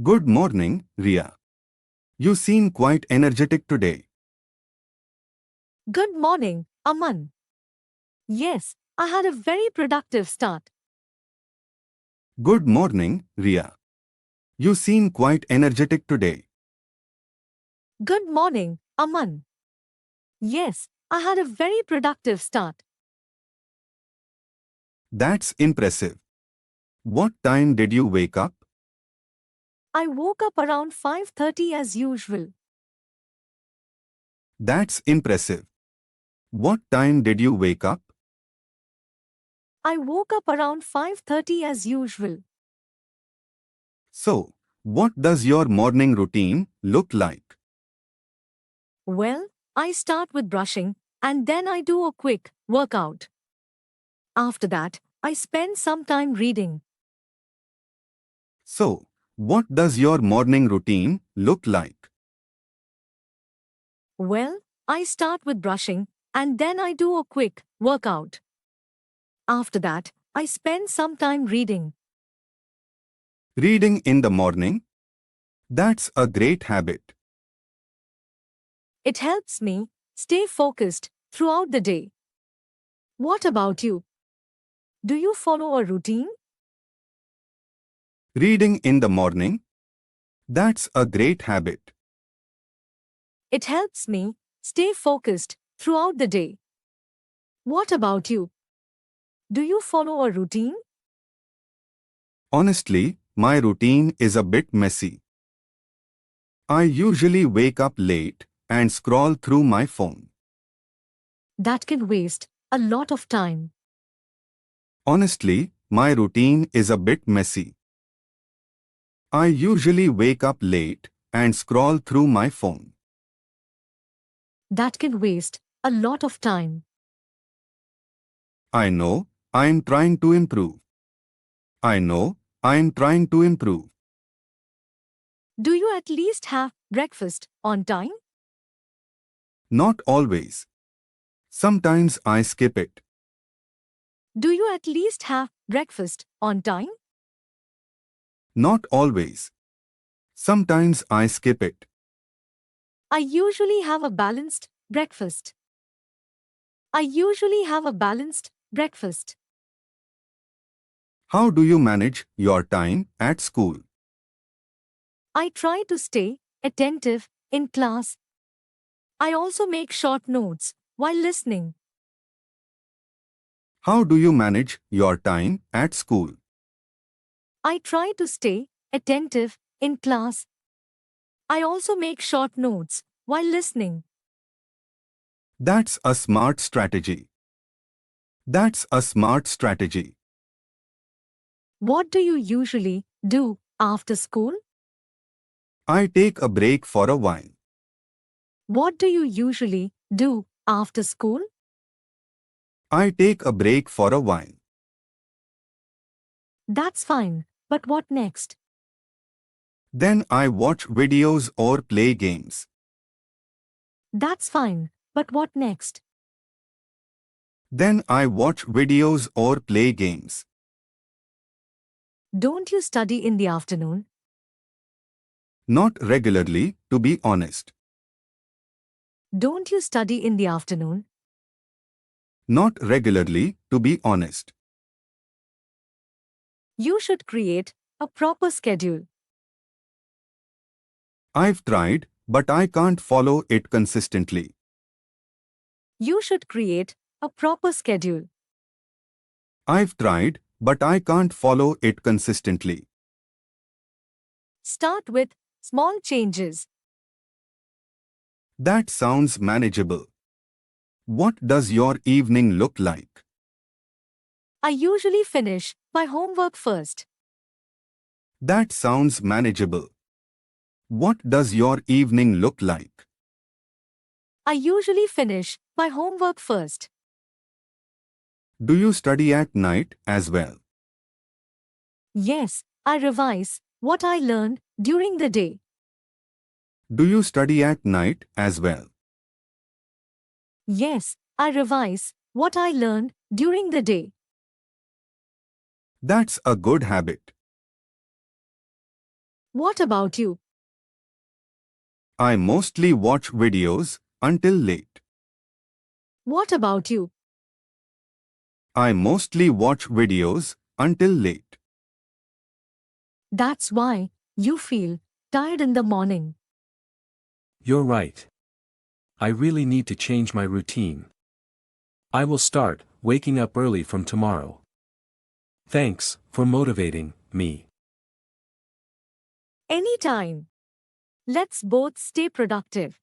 Good morning, Ria. You seem quite energetic today. Good morning, Aman. Yes, I had a very productive start. Good morning, Ria. You seem quite energetic today. Good morning, Aman. Yes, I had a very productive start. That's impressive. What time did you wake up? I woke up around 5:30 as usual. That's impressive. What time did you wake up? I woke up around 5:30 as usual. So, what does your morning routine look like? Well, I start with brushing and then I do a quick workout. After that, I spend some time reading. So, what does your morning routine look like? Well, I start with brushing and then I do a quick workout. After that, I spend some time reading. Reading in the morning? That's a great habit. It helps me stay focused throughout the day. What about you? Do you follow a routine? Reading in the morning? That's a great habit. It helps me stay focused throughout the day. What about you? Do you follow a routine? Honestly, my routine is a bit messy. I usually wake up late and scroll through my phone. That can waste a lot of time. Honestly, my routine is a bit messy. I usually wake up late and scroll through my phone. That can waste a lot of time. I know, I'm trying to improve. I know, I'm trying to improve. Do you at least have breakfast on time? Not always. Sometimes I skip it. Do you at least have breakfast on time? Not always. Sometimes I skip it. I usually have a balanced breakfast. I usually have a balanced breakfast. How do you manage your time at school? I try to stay attentive in class. I also make short notes while listening. How do you manage your time at school? I try to stay attentive in class. I also make short notes while listening. That's a smart strategy. That's a smart strategy. What do you usually do after school? I take a break for a while. What do you usually do after school? I take a break for a while. That's fine, but what next? Then I watch videos or play games. That's fine, but what next? Then I watch videos or play games. Don't you study in the afternoon? Not regularly, to be honest. Don't you study in the afternoon? Not regularly, to be honest. You should create a proper schedule. I've tried, but I can't follow it consistently. You should create a proper schedule. I've tried, but I can't follow it consistently. Start with small changes. That sounds manageable. What does your evening look like? I usually finish my homework first. That sounds manageable. What does your evening look like? I usually finish my homework first. Do you study at night as well? Yes, I revise what I learned during the day. Do you study at night as well? Yes, I revise what I learned during the day. That's a good habit. What about you? I mostly watch videos until late. What about you? I mostly watch videos until late. That's why you feel tired in the morning. You're right. I really need to change my routine. I will start waking up early from tomorrow. Thanks for motivating me. Anytime. Let's both stay productive.